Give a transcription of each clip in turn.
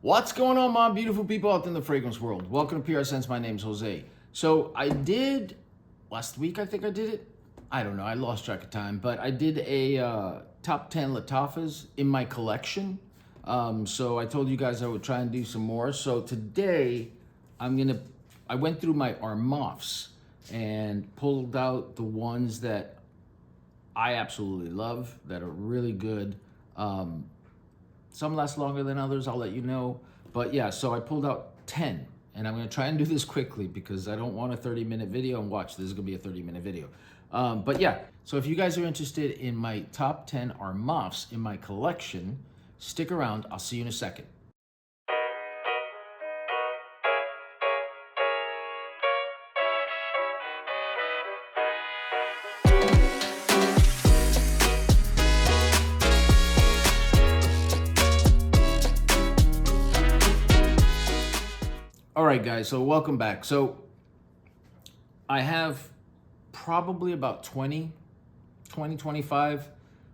What's going on, my beautiful people out in the fragrance world? Welcome to PRSCENTS. My name's Jose. So I did, last week I think I did it. I don't know, I lost track of time, but I did a top 10 Lattafas in my collection. So I told you guys I would try and do some more. So today I went through my Armafs and pulled out the ones that I absolutely love, that are really good. Some last longer than others, I'll let you know. But yeah, so I pulled out 10, and I'm gonna try and do this quickly because I don't want a 30-minute video, and watch, this is gonna be a 30-minute video. But yeah, so if you guys are interested in my top 10 Armafs in my collection, stick around, I'll see you in a second. All right, guys, so welcome back. So I have probably about 25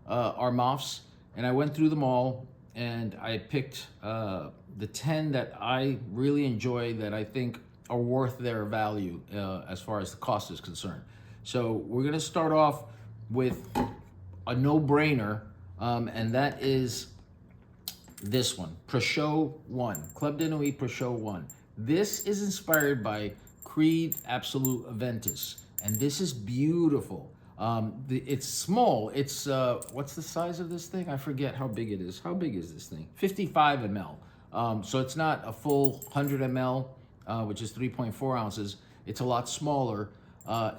Armafs, and I went through them all, and I picked the 10 that I really enjoy, that I think are worth their value as far as the cost is concerned. So we're gonna start off with a no-brainer, and that is this one, Precieux 1, Club de Nuit Precieux 1. This is inspired by Creed Absolute Aventus, and this is beautiful. It's small. It's, what's the size of this thing? I forget how big it is. How big is this thing? 55 ml. So it's not a full 100 ml, which is 3.4 ounces. It's a lot smaller.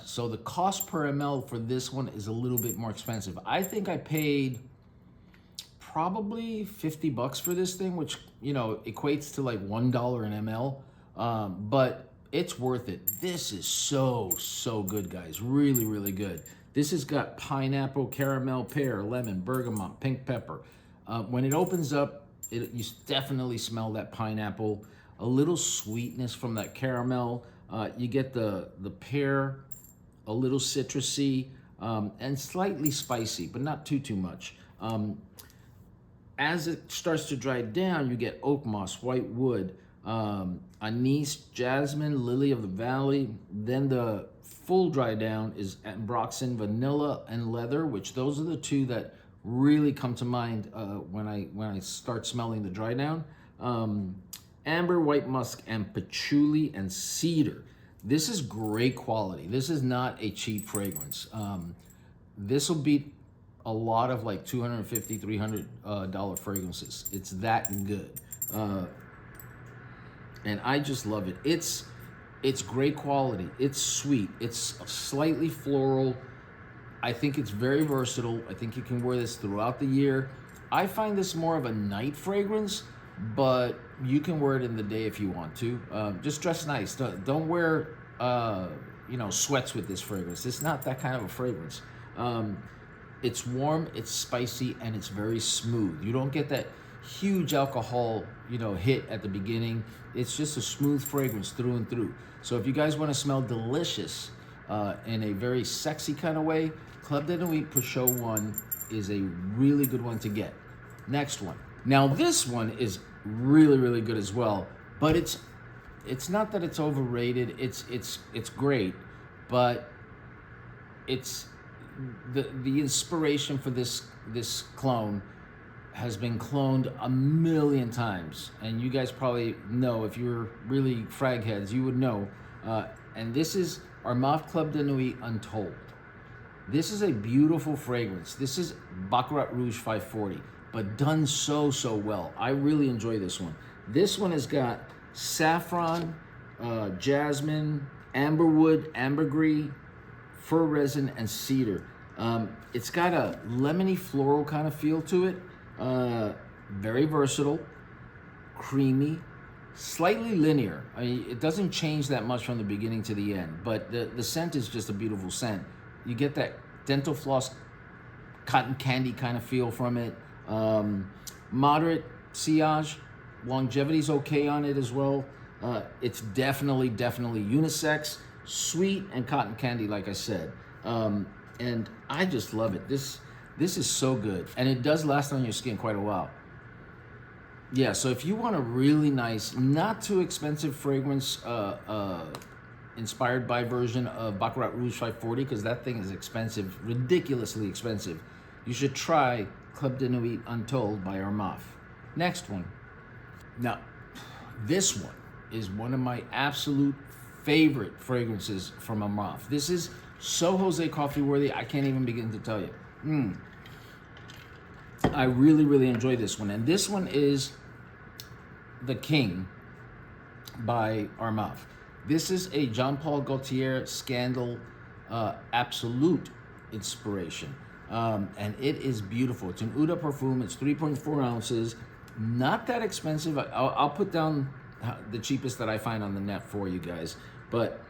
So the cost per ml for this one is a little bit more expensive. I think I paid probably 50 bucks for this thing, which, you know, equates to like $1 an ml, but it's worth it. This is so good, guys. Really, really good. This has got pineapple, caramel, pear, lemon, bergamot, pink pepper. When it opens up, you definitely smell that pineapple, a little sweetness from that caramel. You get the pear, a little citrusy, and slightly spicy, but not too much. As it starts to dry down, you get oak moss, white wood, anise, jasmine, lily of the valley. Then the full dry down is ambroxan, vanilla, and leather, which those are the two that really come to mind when I start smelling the dry down. Amber, white musk, and patchouli and cedar. This is great quality. This is not a cheap fragrance. This will beat a lot of like $250, $300 fragrances. It's that good. And I just love it. It's great quality. It's sweet. It's slightly floral. I think it's very versatile. I think you can wear this throughout the year. I find this more of a night fragrance, but you can wear it in the day if you want to. Just dress nice. Don't wear you know, sweats with this fragrance. It's not that kind of a fragrance. It's warm, it's spicy, and it's very smooth. You don't get that huge alcohol, you know, hit at the beginning. It's just a smooth fragrance through and through. So if you guys want to smell delicious in a very sexy kind of way, Club de Nuit Precieux 1 is a really good one to get. Next one. Now this one is really good as well, but it's not that it's overrated. It's great, but it's the inspiration for this clone has been cloned a million times, and you guys probably know, if you're really frag heads, you would know. And this is Armaf Club de Nuit Untold. This is a beautiful fragrance. This is Baccarat Rouge 540, but done so well. I really enjoy this one. This one has got saffron, jasmine, amberwood, ambergris, fir resin, and cedar. It's got a lemony floral kind of feel to it. Very versatile, creamy, slightly linear. I mean, it doesn't change that much from the beginning to the end, but the scent is just a beautiful scent. You get that dental floss, cotton candy kind of feel from it. Moderate sillage, longevity's okay on it as well. It's definitely unisex, sweet, and cotton candy, like I said. And I just love it. This is so good, and it does last on your skin quite a while. Yeah, so if you want a really nice, not too expensive fragrance, inspired by version of Baccarat Rouge 540, because that thing is expensive, ridiculously expensive, you should try Club de Nuit Untold by Armaf. Next one. Now, this one is one of my absolute favorite fragrances from Armaf. This is so Jose coffee worthy, I can't even begin to tell you. I really, really enjoy this one. And this one is The King by Armaf. This is a Jean Paul Gaultier Scandal Absolute inspiration. And it is beautiful. It's an Eau de Parfum. It's 3.4 ounces. Not that expensive. I'll put down the cheapest that I find on the net for you guys. But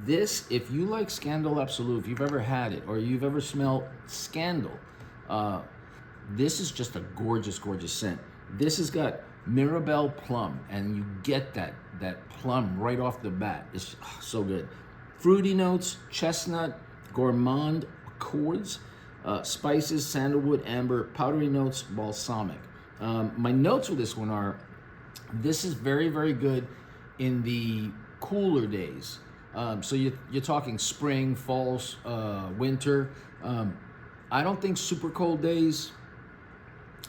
this, if you like Scandal Absolute, if you've ever had it or you've ever smelled Scandal, this is just a gorgeous, gorgeous scent. This has got Mirabelle plum, and you get that plum right off the bat. It's so good. Fruity notes, chestnut, gourmand accords, spices, sandalwood, amber, powdery notes, balsamic. My notes with this one are, this is very, very good in the cooler days. So you're talking spring, fall, winter. I don't think super cold days,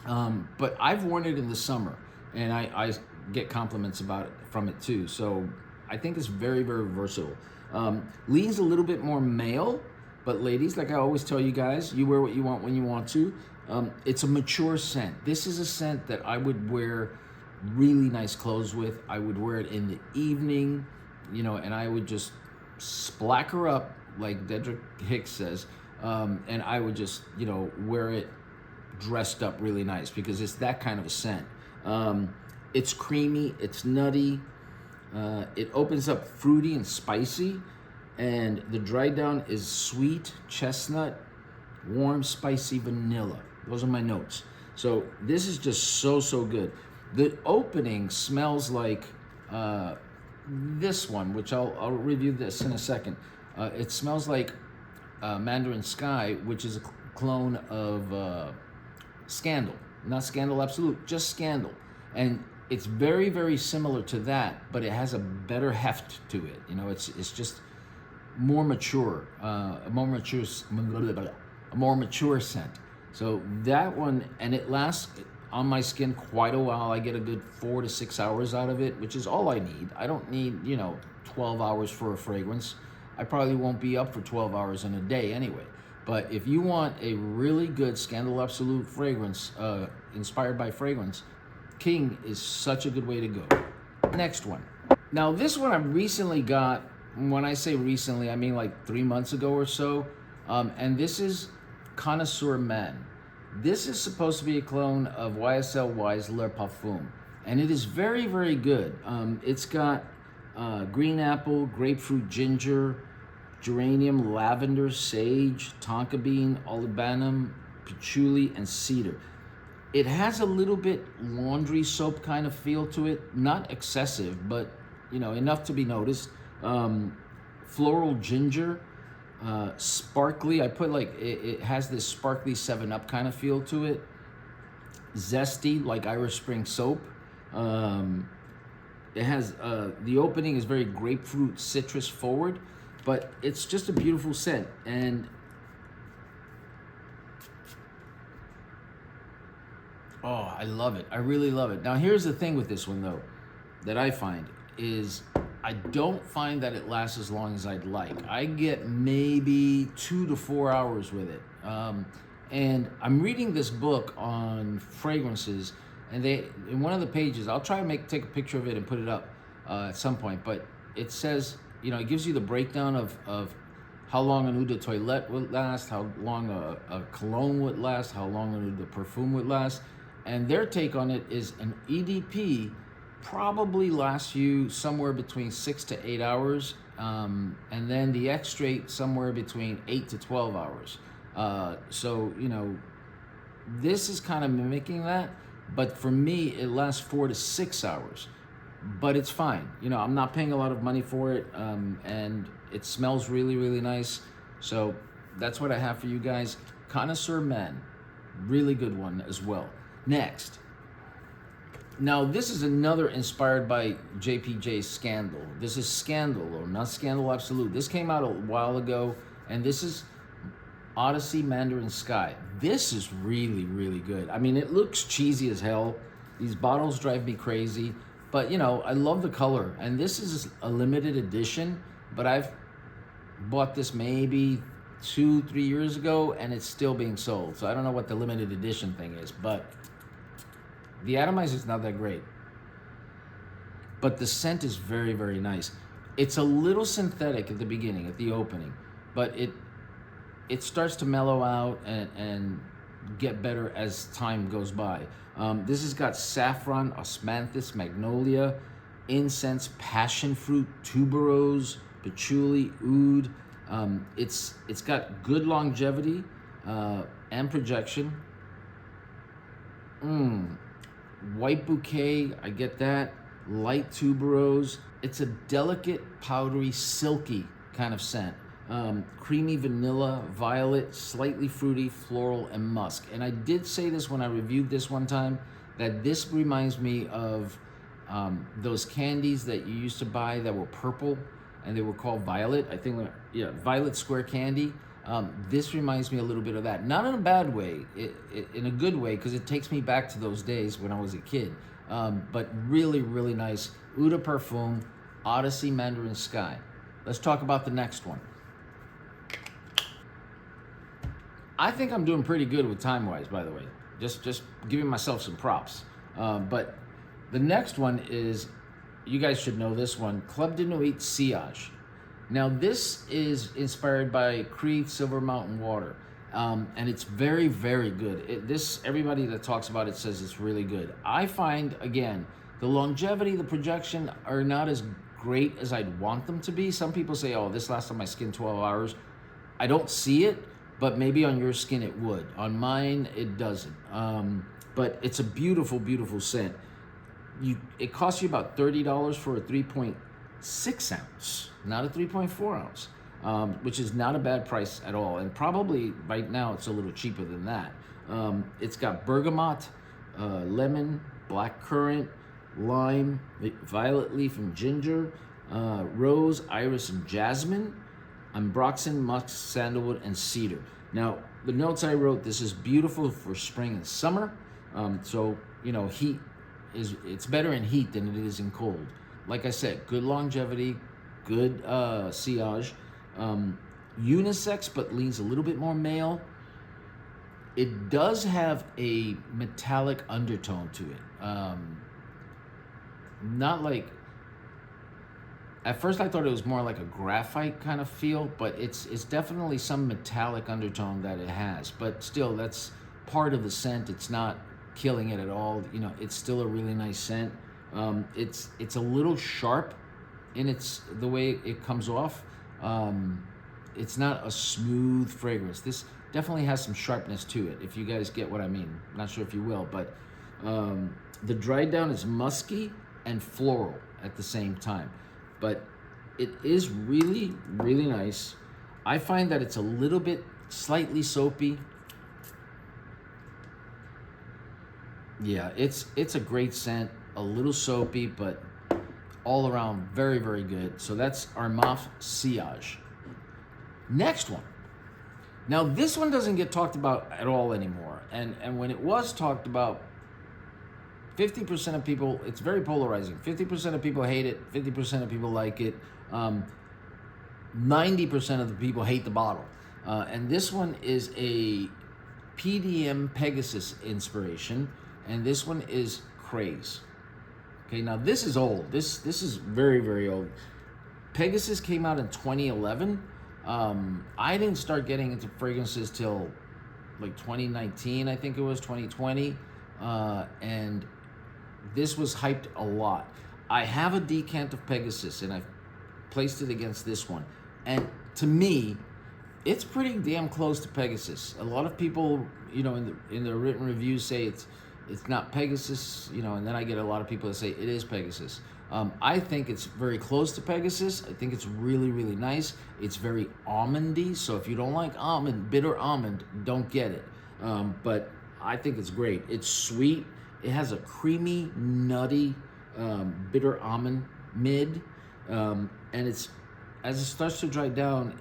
but I've worn it in the summer, and I get compliments about it from it too. So I think it's very, very versatile. Leans a little bit more male, but ladies, like I always tell you guys, you wear what you want when you want to. It's a mature scent. This is a scent that I would wear really nice clothes with. I would wear it in the evening, and I would just splack her up, like Dedrick Hicks says, and I would just, wear it dressed up really nice, because it's that kind of a scent. It's creamy, it's nutty, it opens up fruity and spicy, and the dry down is sweet, chestnut, warm, spicy vanilla. Those are my notes. So this is just so, so good. The opening smells like this one, which I'll review this in a second. It smells like Mandarin Sky, which is a clone of Scandal. Not Scandal Absolute, just Scandal. And it's very, very similar to that, but it has a better heft to it. It's just more mature, a more mature scent. So that one, and it lasts on my skin quite a while. I get a good 4 to 6 hours out of it, which is all I need. I don't need, 12 hours for a fragrance. I probably won't be up for 12 hours in a day anyway. But if you want a really good Scandal Absolute fragrance, inspired by fragrance, King is such a good way to go. Next one. Now this one I recently got. When I say recently, I mean like 3 months ago or so. And this is Connoisseur Man. This is supposed to be a clone of YSL Y's Le Parfum. And it is very, very good. It's got green apple, grapefruit, ginger, geranium, lavender, sage, tonka bean, olibanum, patchouli, and cedar. It has a little bit laundry soap kind of feel to it. Not excessive, but enough to be noticed. Floral ginger, sparkly. I put it has this sparkly 7-Up kind of feel to it. Zesty, like Irish Spring soap. It has the opening is very grapefruit citrus forward, but it's just a beautiful scent. And oh, I love it. I really love it. Now here's the thing with this one though, that I find is I don't find that it lasts as long as I'd like. I get maybe 2 to 4 hours with it. And I'm reading this book on fragrances, and in one of the pages, I'll try to take a picture of it and put it up at some point, but it says, it gives you the breakdown of how long an eau de toilette would last, how long a cologne would last, how long an eau de parfum would last. And their take on it is an EDP probably lasts you somewhere between 6 to 8 hours, and then the extrait somewhere between 8 to 12 hours. So, this is kind of mimicking that, but for me, it lasts 4 to 6 hours. But it's fine. I'm not paying a lot of money for it, and it smells really, really nice. So that's what I have for you guys. Connoisseur Man, really good one as well. Next, Now, this is another inspired by JPJ's Scandal. This is Scandal, or not Scandal Absolute. This came out a while ago, and this is Odyssey Mandarin Sky. This is really, really good. I mean, it looks cheesy as hell. These bottles drive me crazy, but you know, I love the color. And this is a limited edition, but I've bought this maybe 2-3 years ago, and it's still being sold. So I don't know what the limited edition thing is, but the atomizer is not that great. But the scent is very, very nice. It's a little synthetic at the beginning, at the opening, but it starts to mellow out and get better as time goes by. This has got saffron, osmanthus, magnolia, incense, passion fruit, tuberose, patchouli, oud. It's got good longevity and projection. White bouquet, I get that. Light tuberose. It's a delicate, powdery, silky kind of scent. Creamy vanilla, violet, slightly fruity, floral, and musk. And I did say this when I reviewed this one time, that this reminds me of those candies that you used to buy that were purple, and they were called Violet. I think, yeah, Violet Square Candy. This reminds me a little bit of that. Not in a bad way, in a good way, because it takes me back to those days when I was a kid. But really, really nice. Eau de Parfum, Odyssey Mandarin Sky. Let's talk about the next one. I think I'm doing pretty good with time-wise, by the way. Just giving myself some props. But the next one is, you guys should know this one, Club de Nuit Sillage. Now this is inspired by Creed Silver Mountain Water, and it's very, very good. Everybody that talks about it says it's really good. I find, again, the longevity, the projection are not as great as I'd want them to be. Some people say, oh, this lasts on my skin 12 hours. I don't see it, but maybe on your skin it would. On mine, it doesn't. But it's a beautiful, beautiful scent. It costs you about $30 for a 3.6 ounce, not a 3.4 ounce, which is not a bad price at all. And probably right now it's a little cheaper than that. It's got bergamot, lemon, black currant, lime, violet leaf and ginger, rose, iris, and jasmine, ambroxan, musk, sandalwood, and cedar. Now, the notes I wrote, this is beautiful for spring and summer. So, you know, it's better in heat than it is in cold. Like I said, good longevity, good sillage, unisex, but leans a little bit more male. It does have a metallic undertone to it. Not like, at first I thought it was more like a graphite kind of feel, but it's definitely some metallic undertone that it has. But still, that's part of the scent. It's not killing it at all. You know, it's still a really nice scent. It's a little sharp in the way it comes off. It's not a smooth fragrance. This definitely has some sharpness to it, if you guys get what I mean. I'm not sure if you will, but the dried down is musky and floral at the same time. But it is really, really nice. I find that it's a little bit slightly soapy. Yeah, it's a great scent, a little soapy, but all around very, very good. So that's Armaf Sillage. Next one. Now this one doesn't get talked about at all anymore. And when it was talked about, 50% of people, it's very polarizing. 50% of people hate it, 50% of people like it. 90% of the people hate the bottle. And this one is a PDM Pegasus inspiration, and this one is Craze. Okay, now this is old. This is very, very old. Pegasus came out in 2011. I didn't start getting into fragrances till like 2019, I think it was 2020. And this was hyped a lot. I have a decant of Pegasus, and I've placed it against this one. And to me, it's pretty damn close to Pegasus. A lot of people, you know, in the written reviews say it's not Pegasus, you know, and then I get a lot of people that say it is Pegasus. I think it's very close to Pegasus. I think it's really, really nice. It's very almondy, so if you don't like bitter almond, don't get it. But I think it's great. It's sweet. It has a creamy, nutty, bitter almond mid, and it's, as it starts to dry down,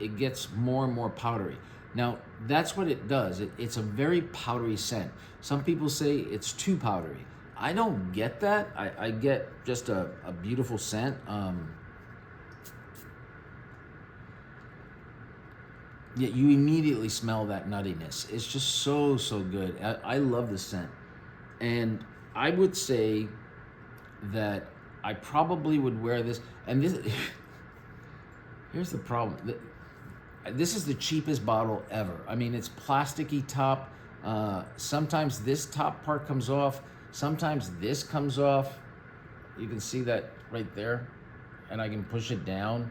it gets more and more powdery. Now, that's what it does. It's a very powdery scent. Some people say it's too powdery. I don't get that. I get just a beautiful scent. Yet you immediately smell that nuttiness. It's just so, so good. I love the scent. And I would say that I probably would wear this. And this, here's the problem. This is the cheapest bottle ever. I mean, it's plasticky top. Sometimes this top part comes off. Sometimes this comes off. You can see that right there. And I can push it down.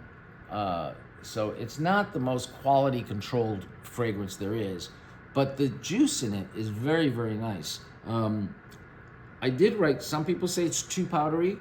So it's not the most quality controlled fragrance there is. But the juice in it is very, very nice. I did write, some people say it's too powdery,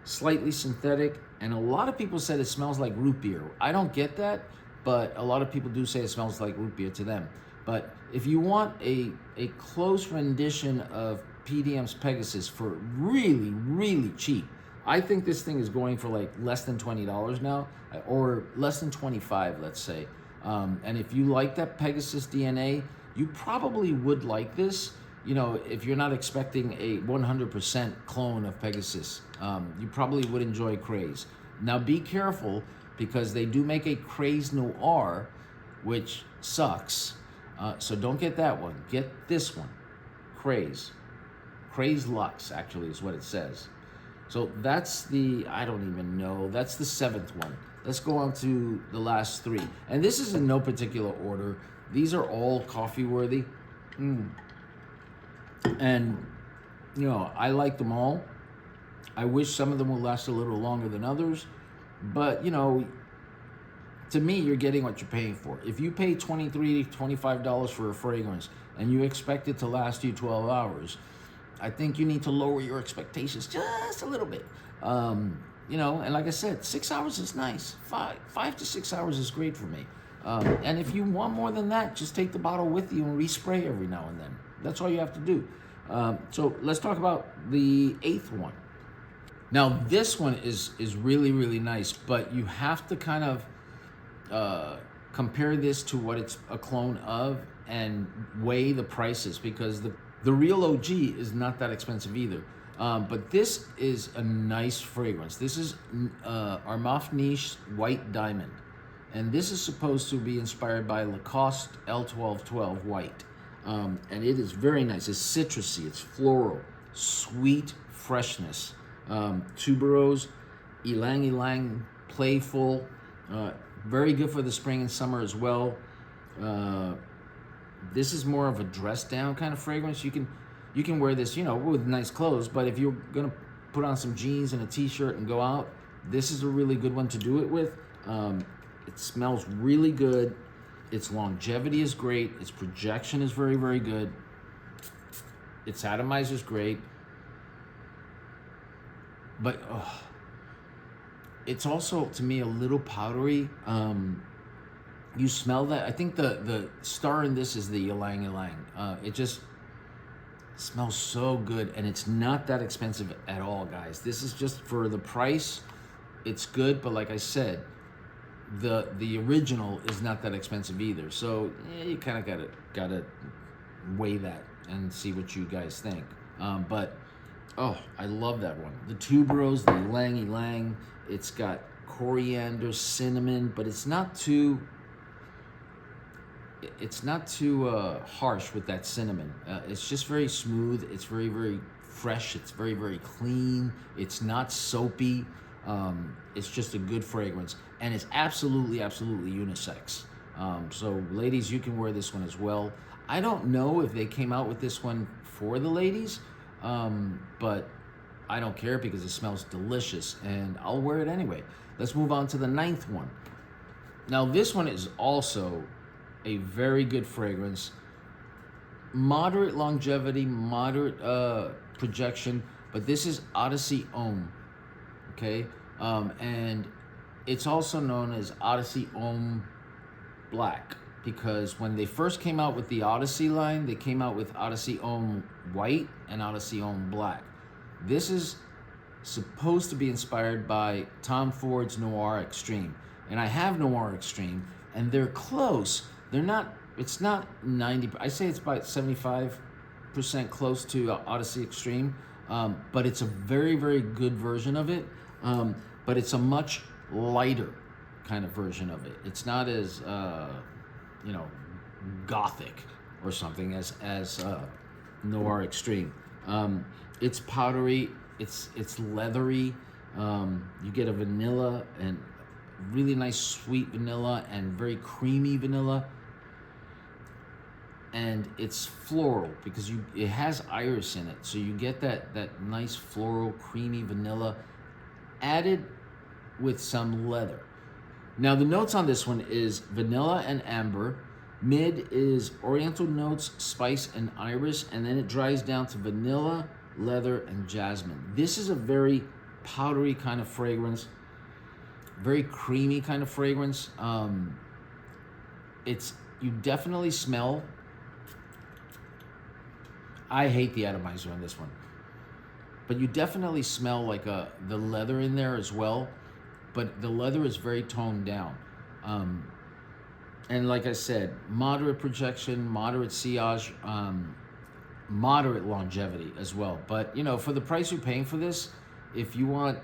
slightly synthetic, and a lot of people said it smells like root beer. I don't get that, but a lot of people do say it smells like root beer to them. But if you want a close rendition of PDM's Pegasus for really, really cheap, I think this thing is going for like less than $20 now, or less than 25, let's say. And if you like that Pegasus DNA, you probably would like this. You know, if you're not expecting a 100% clone of Pegasus, you probably would enjoy Craze. Now be careful, because they do make a Craze Noir, which sucks. So don't get that one. Get this one, Craze. Craze Luxe, actually, is what it says. So that's the, I don't even know, that's the 7th one. Let's go on to the last 3. And this is in no particular order. These are all coffee worthy. And, you know, I like them all. I wish some of them will last a little longer than others. But, you know, to me, you're getting what you're paying for. If you pay $23, $25 for a fragrance and you expect it to last you 12 hours, I think you need to lower your expectations just a little bit. You know, and like I said, 6 hours is nice. Five to 6 hours is great for me. And if you want more than that, just take the bottle with you and respray every now and then. That's all you have to do. So let's talk about the 8th one. Now, this one is really, really nice, but you have to kind of compare this to what it's a clone of and weigh the prices, because the real OG is not that expensive either. But this is a nice fragrance. This is Armaf Niche White Diamond. And this is supposed to be inspired by Lacoste L1212 White. And it is very nice. It's citrusy, it's floral, sweet freshness. Tuberose, ylang ylang, playful. Very good for the spring and summer as well. This is more of a dress down kind of fragrance. You can wear this, you know, with nice clothes, but if you're gonna put on some jeans and a t-shirt and go out, this is a really good one to do it with. It smells really good. Its longevity is great. Its projection is very, very good. Its atomizer is great. But it's also, to me, a little powdery. You smell that? I think the star in this is the ylang ylang. It just smells so good, and it's not that expensive at all, guys. This is just for the price. It's good, but like I said, the original is not that expensive either. So yeah, you kind of gotta weigh that and see what you guys think. But oh, I love that one. The tuberose, the ylang ylang. It's got coriander, cinnamon, but it's not too harsh with that cinnamon. It's just very smooth. It's very, very fresh. It's very, very clean. It's not soapy. It's just a good fragrance, and it's absolutely, absolutely unisex. So ladies, you can wear this one as well. I don't know if they came out with this one for the ladies, but I don't care because it smells delicious, and I'll wear it anyway. Let's move on to the 9th one. Now, this one is also a very good fragrance. Moderate longevity, moderate projection, but this is Odyssey Homme, okay? And it's also known as Odyssey Homme Black. because when they first came out with the Odyssey line, they came out with Odyssey Homme White and Odyssey Homme Black. This is supposed to be inspired by Tom Ford's Noir Extreme. And I have Noir Extreme, and they're close. They're not, it's not 90, I say it's about 75% close to Odyssey Extreme, but it's a very, very good version of it. But it's a much lighter kind of version of it. It's not as, you know, gothic or something as Noir Extreme. It's powdery, it's leathery. You get a vanilla and really nice sweet vanilla and very creamy vanilla. And it's floral because it has iris in it. So you get that nice floral, creamy vanilla added with some leather. Now the notes on this one is vanilla and amber. Mid is oriental notes, spice, and iris, and then it dries down to vanilla, leather, and jasmine. This is a very powdery kind of fragrance, very creamy kind of fragrance. You definitely smell. I hate the atomizer on this one, but you definitely smell like the leather in there as well. But the leather is very toned down. And like I said, moderate projection, moderate sillage, moderate longevity as well. But you know, for the price you're paying for this, if you want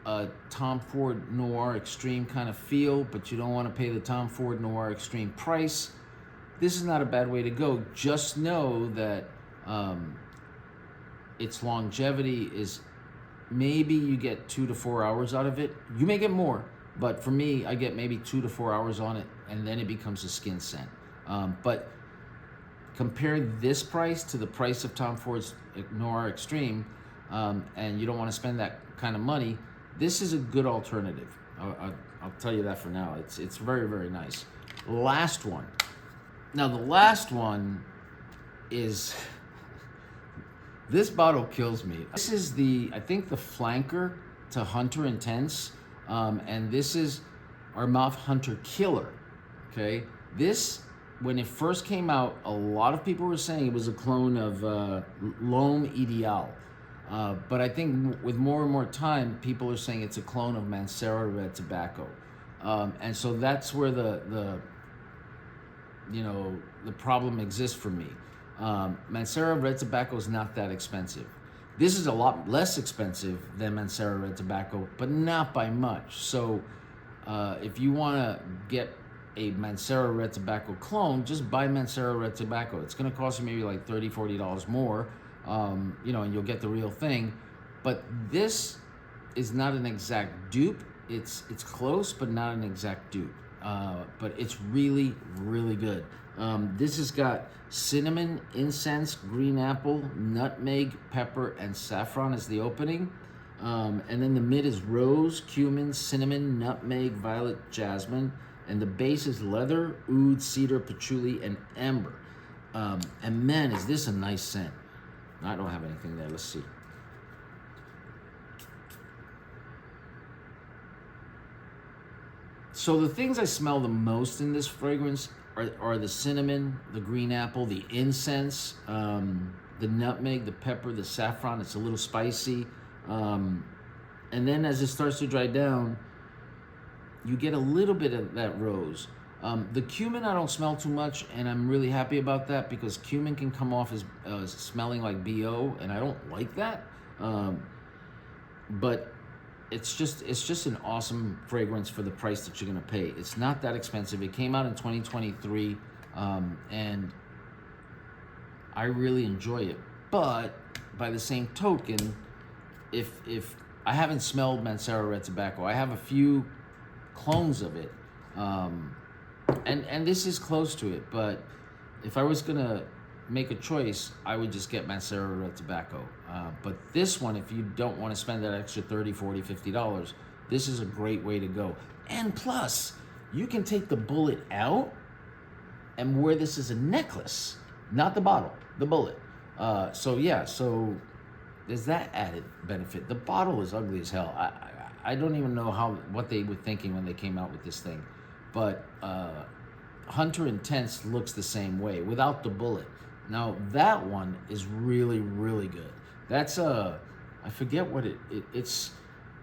a Tom Ford Noir Extreme kind of feel, but you don't want to pay the Tom Ford Noir Extreme price, this is not a bad way to go. Just know that its longevity is, maybe you get 2 to 4 hours out of it. You may get more, but for me, I get maybe 2 to 4 hours on it, and then it becomes a skin scent. But compare this price to the price of Tom Ford's Noir Extreme, and you don't want to spend that kind of money, this is a good alternative. I'll tell you that for now. It's very, very nice. Last one. Now the last one is, this bottle kills me. This is I think the flanker to Hunter Intense, and this is Armaf Hunter Killer, okay? This, when it first came out, a lot of people were saying it was a clone of L'Homme Ideal, but I think with more and more time, people are saying it's a clone of Mancera Red Tobacco, and so that's where the problem exists for me. Mancera Red Tobacco is not that expensive. This is a lot less expensive than Mancera Red Tobacco, but not by much. So if you want to get a Mancera Red Tobacco clone, just buy Mancera Red Tobacco. It's going to cost you maybe like $30, $40 more, and you'll get the real thing. But this is not an exact dupe. It's close, but not an exact dupe. But it's really, really good. This has got cinnamon, incense, green apple, nutmeg, pepper, and saffron as the opening. And then the mid is rose, cumin, cinnamon, nutmeg, violet, jasmine. And the base is leather, oud, cedar, patchouli, and amber. And man, is this a nice scent. I don't have anything there. Let's see. So the things I smell the most in this fragrance are the cinnamon, the green apple, the incense, the nutmeg, the pepper, the saffron. It's a little spicy. And then as it starts to dry down, you get a little bit of that rose. The cumin I don't smell too much, and I'm really happy about that because cumin can come off as smelling like BO, and I don't like that. But it's just an awesome fragrance for the price that you're gonna pay. It's not that expensive. It came out in 2023, and I really enjoy it. But by the same token, if I haven't smelled Mancera Red Tobacco, I have a few clones of it, and this is close to it. But if I was gonna make a choice, I would just get Mancera Red Tobacco. But this one, if you don't want to spend that extra $30, $40, $50, this is a great way to go. And plus, you can take the bullet out and wear this as a necklace, not the bottle, the bullet. So there's that added benefit. The bottle is ugly as hell. I don't even know what they were thinking when they came out with this thing. But Hunter Intense looks the same way without the bullet. Now that one is really, really good. That's I forget what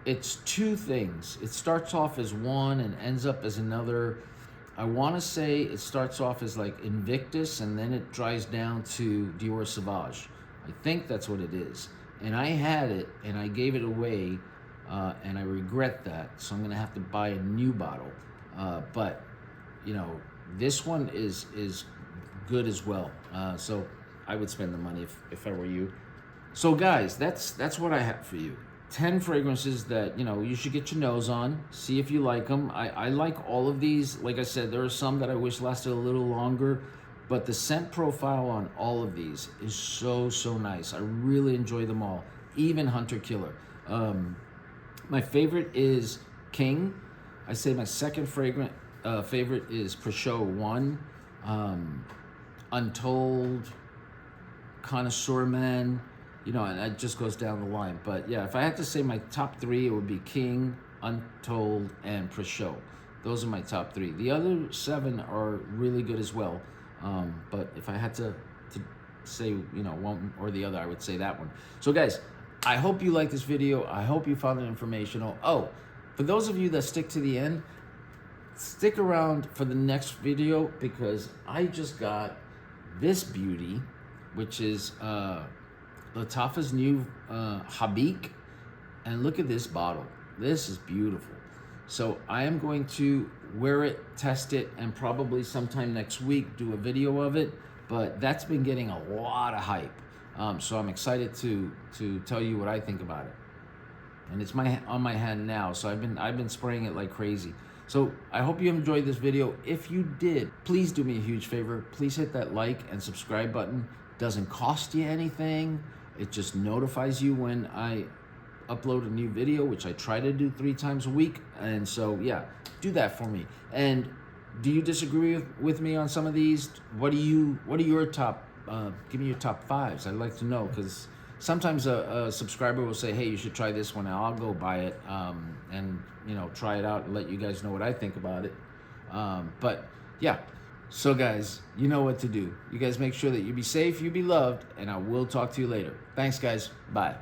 it's two things. It starts off as one and ends up as another. I want to say it starts off as like Invictus and then it dries down to Dior Sauvage. I think that's what it is. And I had it and I gave it away, and I regret that. So I'm gonna have to buy a new bottle. But you know, this one is good as well. So I would spend the money if I were you. So guys, that's what I have for you. 10 fragrances that, you know, you should get your nose on, see if you like them. I like all of these. Like I said, there are some that I wish lasted a little longer, but the scent profile on all of these is so nice. I really enjoy them all, even Hunter Killer. My favorite is King. I say my second favorite is Precieux 1, Untold, Connoisseur Man, you know, and it just goes down the line. But yeah, if I had to say my top 3, it would be King, Untold, and Precieux. Those are my top 3. The other 7 are really good as well. But if I had to say, you know, one or the other, I would say that one. So guys, I hope you liked this video. I hope you found it informational. Oh, for those of you that stick to the end, stick around for the next video because I just got this beauty, which is Lattafa's new Habik, and look at this bottle. This is beautiful. So I am going to wear it, test it, and probably sometime next week do a video of it, but that's been getting a lot of hype. So I'm excited to tell you what I think about it. And it's on my hand now, so I've been spraying it like crazy. So I hope you enjoyed this video. If you did, please do me a huge favor. Please hit that like and subscribe button. Doesn't cost you anything. It just notifies you when I upload a new video, which I try to do 3 times a week. And so yeah, do that for me. And do you disagree with me on some of these? What are your top? Give me your top 5s. I'd like to know, because sometimes a subscriber will say, hey, you should try this one, and I'll go buy it and, you know, try it out and let you guys know what I think about it. But yeah, so guys, you know what to do. You guys make sure that you be safe, you be loved, and I will talk to you later. Thanks, guys. Bye.